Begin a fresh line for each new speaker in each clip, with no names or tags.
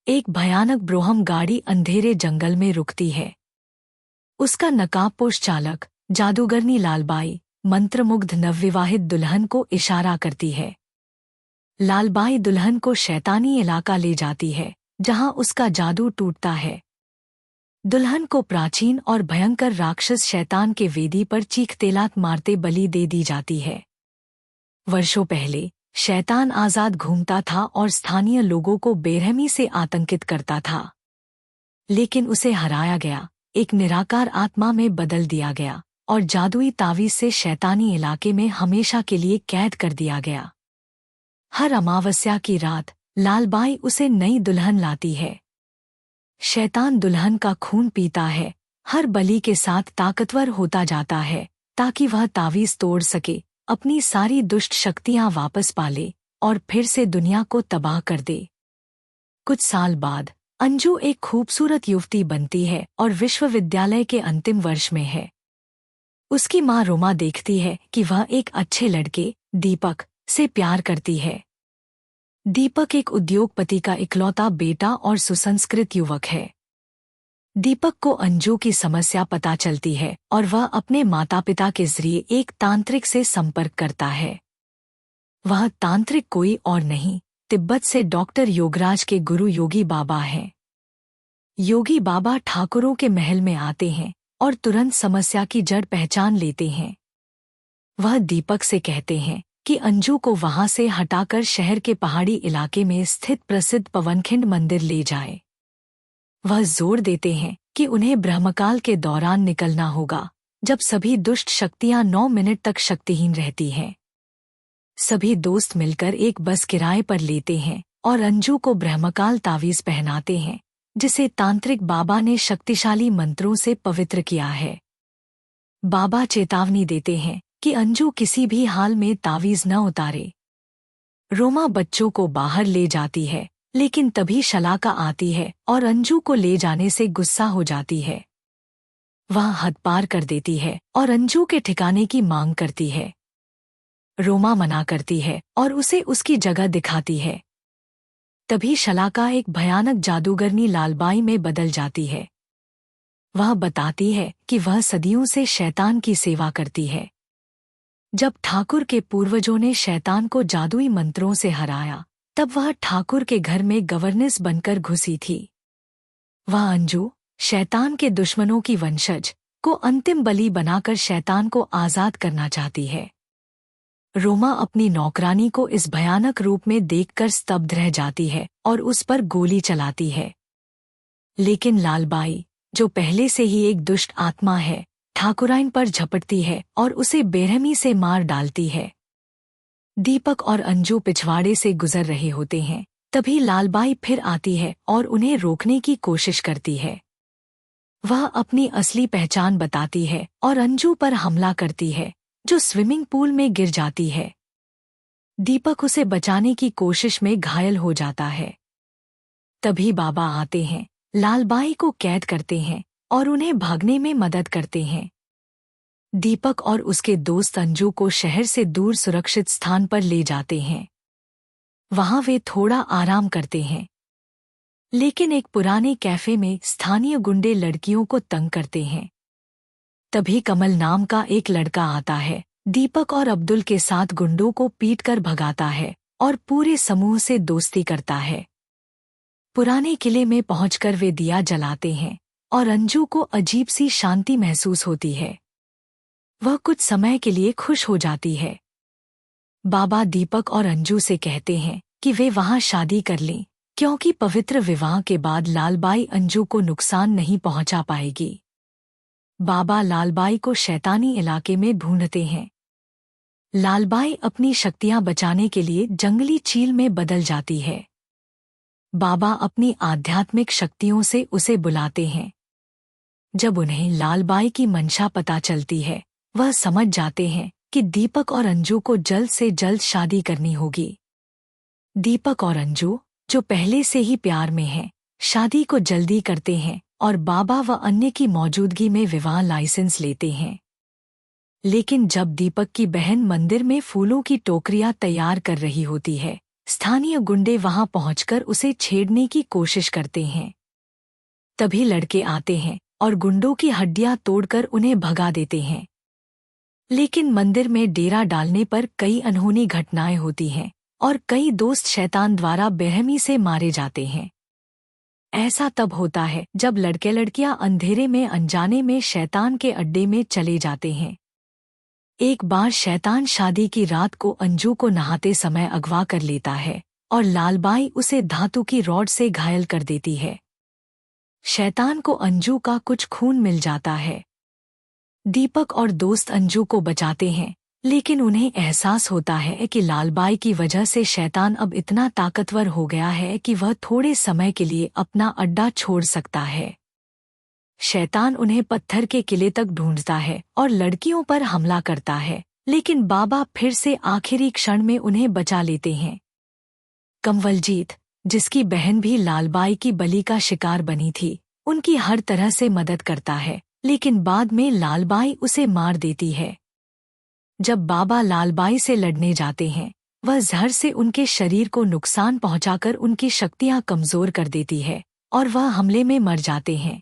एक भयानक ब्रोहम गाड़ी अंधेरे जंगल में रुकती है। उसका नकाबपोश चालक जादूगरनी लालबाई मंत्रमुग्ध नवविवाहित दुल्हन को इशारा करती है। लालबाई दुल्हन को शैतानी इलाका ले जाती है जहां उसका जादू टूटता है। दुल्हन को प्राचीन और भयंकर राक्षस शैतान के वेदी पर चीख-तेलात मारते बलि दे दी जाती है। वर्षों पहले शैतान आजाद घूमता था और स्थानीय लोगों को बेरहमी से आतंकित करता था, लेकिन उसे हराया गया, एक निराकार आत्मा में बदल दिया गया और जादुई तावीज से शैतानी इलाके में हमेशा के लिए कैद कर दिया गया। हर अमावस्या की रात लालबाई उसे नई दुल्हन लाती है। शैतान दुल्हन का खून पीता है, हर बलि के साथ ताकतवर होता जाता है ताकि वह तावीज तोड़ सके, अपनी सारी दुष्ट शक्तियां वापस पाले और फिर से दुनिया को तबाह कर दे। कुछ साल बाद अंजू एक खूबसूरत युवती बनती है और विश्वविद्यालय के अंतिम वर्ष में है। उसकी माँ रोमा देखती है कि वह एक अच्छे लड़के दीपक से प्यार करती है। दीपक एक उद्योगपति का इकलौता बेटा और सुसंस्कृत युवक है। दीपक को अंजू की समस्या पता चलती है और वह अपने माता पिता के जरिए एक तांत्रिक से संपर्क करता है। वह तांत्रिक कोई और नहीं, तिब्बत से डॉक्टर योगराज के गुरु योगी बाबा हैं। योगी बाबा ठाकुरों के महल में आते हैं और तुरंत समस्या की जड़ पहचान लेते हैं। वह दीपक से कहते हैं कि अंजू को वहां से हटाकर शहर के पहाड़ी इलाके में स्थित प्रसिद्ध पवनखिंड मंदिर ले जाए। वह जोर देते हैं कि उन्हें ब्रह्मकाल के दौरान निकलना होगा, जब सभी दुष्ट शक्तियां 9 मिनट तक शक्तिहीन रहती हैं। सभी दोस्त मिलकर एक बस किराए पर लेते हैं और अंजू को ब्रह्मकाल तावीज पहनाते हैं, जिसे तांत्रिक बाबा ने शक्तिशाली मंत्रों से पवित्र किया है। बाबा चेतावनी देते हैं कि अंजू किसी भी हाल में तावीज न उतारे। रोमा बच्चों को बाहर ले जाती है, लेकिन तभी शलाका आती है और अंजू को ले जाने से गुस्सा हो जाती है। वह हद पार कर देती है और अंजू के ठिकाने की मांग करती है। रोमा मना करती है और उसे उसकी जगह दिखाती है। तभी शलाका एक भयानक जादूगरनी लालबाई में बदल जाती है। वह बताती है कि वह सदियों से शैतान की सेवा करती है। जब ठाकुर के पूर्वजों ने शैतान को जादुई मंत्रों से हराया, तब वह ठाकुर के घर में गवर्नेस बनकर घुसी थी। वह अंजू, शैतान के दुश्मनों की वंशज, को अंतिम बलि बनाकर शैतान को आजाद करना चाहती है। रोमा अपनी नौकरानी को इस भयानक रूप में देखकर स्तब्ध रह जाती है और उस पर गोली चलाती है। लेकिन लालबाई, जो पहले से ही एक दुष्ट आत्मा है, ठाकुराइन पर झपटती है और उसे बेरहमी से मार डालती है। दीपक और अंजू पिछवाड़े से गुजर रहे होते हैं, तभी लालबाई फिर आती है और उन्हें रोकने की कोशिश करती है। वह अपनी असली पहचान बताती है और अंजू पर हमला करती है, जो स्विमिंग पूल में गिर जाती है। दीपक उसे बचाने की कोशिश में घायल हो जाता है। तभी बाबा आते हैं, लालबाई को कैद करते हैं और उन्हें भागने में मदद करते हैं। दीपक और उसके दोस्त अंजू को शहर से दूर सुरक्षित स्थान पर ले जाते हैं। वहां वे थोड़ा आराम करते हैं, लेकिन एक पुराने कैफे में स्थानीय गुंडे लड़कियों को तंग करते हैं। तभी कमल नाम का एक लड़का आता है, दीपक और अब्दुल के साथ गुंडों को पीटकर भगाता है और पूरे समूह से दोस्ती करता है। पुराने किले में पहुंचकर वे दिया जलाते हैं और अंजू को अजीब सी शांति महसूस होती है। वह कुछ समय के लिए खुश हो जाती है। बाबा दीपक और अंजू से कहते हैं कि वे वहां शादी कर लें, क्योंकि पवित्र विवाह के बाद लालबाई अंजू को नुकसान नहीं पहुंचा पाएगी। बाबा लालबाई को शैतानी इलाके में ढूंढते हैं। लालबाई अपनी शक्तियां बचाने के लिए जंगली चील में बदल जाती है। बाबा अपनी आध्यात्मिक शक्तियों से उसे बुलाते हैं। जब उन्हें लालबाई की मंशा पता चलती है, वह समझ जाते हैं कि दीपक और अंजू को जल्द से जल्द शादी करनी होगी। दीपक और अंजू, जो पहले से ही प्यार में हैं, शादी को जल्दी करते हैं और बाबा व अन्य की मौजूदगी में विवाह लाइसेंस लेते हैं। लेकिन जब दीपक की बहन मंदिर में फूलों की टोकरियां तैयार कर रही होती है, स्थानीय गुंडे वहां पहुंचकर उसे छेड़ने की कोशिश करते हैं। तभी लड़के आते हैं और गुंडों की हड्डियां तोड़कर उन्हें भगा देते हैं। लेकिन मंदिर में डेरा डालने पर कई अनहोनी घटनाएं होती हैं और कई दोस्त शैतान द्वारा बेरहमी से मारे जाते हैं। ऐसा तब होता है जब लड़के लड़कियां अंधेरे में अनजाने में शैतान के अड्डे में चले जाते हैं। एक बार शैतान शादी की रात को अंजू को नहाते समय अगवा कर लेता है और लालबाई उसे धातु की रॉड से घायल कर देती है। शैतान को अंजू का कुछ खून मिल जाता है। दीपक और दोस्त अंजू को बचाते हैं, लेकिन उन्हें एहसास होता है कि लालबाई की वजह से शैतान अब इतना ताकतवर हो गया है कि वह थोड़े समय के लिए अपना अड्डा छोड़ सकता है। शैतान उन्हें पत्थर के किले तक ढूंढता है और लड़कियों पर हमला करता है, लेकिन बाबा फिर से आखिरी क्षण में उन्हें बचा लेते हैं। कंवलजीत, जिसकी बहन भी लालबाई की बलि का शिकार बनी थी, उनकी हर तरह से मदद करता है, लेकिन बाद में लालबाई उसे मार देती है। जब बाबा लालबाई से लड़ने जाते हैं, वह जहर से उनके शरीर को नुकसान पहुंचाकर उनकी शक्तियां कमजोर कर देती है और वह हमले में मर जाते हैं।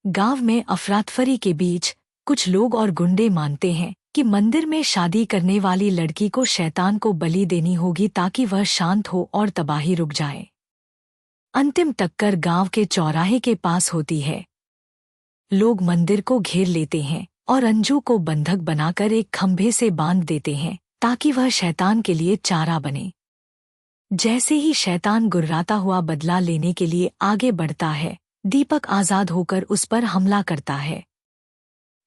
गांव में अफरातफरी के बीच कुछ लोग और गुंडे मानते हैं कि मंदिर में शादी करने वाली लड़की को शैतान को बलि देनी होगी ताकि वह शांत हो और तबाही रुक जाए। अंतिम टक्कर गांव के चौराहे के पास होती है। लोग मंदिर को घेर लेते हैं और अंजू को बंधक बनाकर एक खंभे से बांध देते हैं ताकि वह शैतान के लिए चारा बने। जैसे ही शैतान गुर्राता हुआ बदला लेने के लिए आगे बढ़ता है, दीपक आजाद होकर उस पर हमला करता है।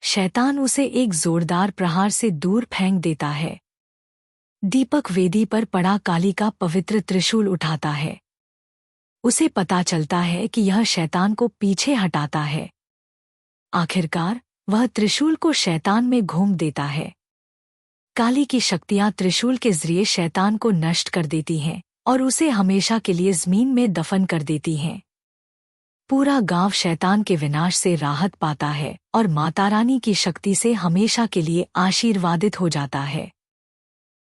शैतान उसे एक जोरदार प्रहार से दूर फेंक देता है। दीपक वेदी पर पड़ा काली का पवित्र त्रिशूल उठाता है। उसे पता चलता है कि यह शैतान को पीछे हटाता है। आखिरकार वह त्रिशूल को शैतान में घूम देता है। काली की शक्तियां त्रिशूल के जरिए शैतान को नष्ट कर देती हैं और उसे हमेशा के लिए जमीन में दफन कर देती हैं। पूरा गांव शैतान के विनाश से राहत पाता है और माता रानी की शक्ति से हमेशा के लिए आशीर्वादित हो जाता है।